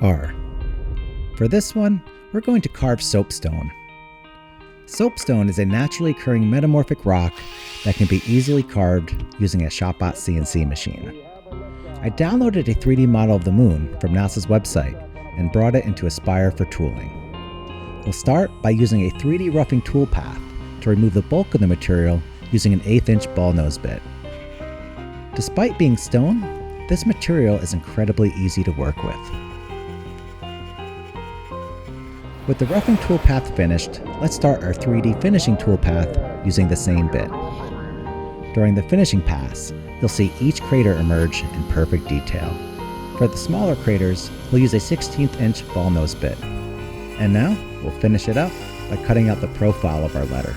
R. For this one, we're going to carve soapstone. Soapstone is a naturally occurring metamorphic rock that can be easily carved using a ShopBot CNC machine. I downloaded a 3D model of the moon from NASA's website and brought it into Aspire for tooling. We'll start by using a 3D roughing toolpath to remove the bulk of the material using an 1/8 inch ball nose bit. Despite being stone, this material is incredibly easy to work with. With the roughing toolpath finished, let's start our 3D finishing toolpath using the same bit. During the finishing pass, you'll see each crater emerge in perfect detail. For the smaller craters, we'll use a 1/16 inch ball nose bit. And now, we'll finish it up by cutting out the profile of our letter.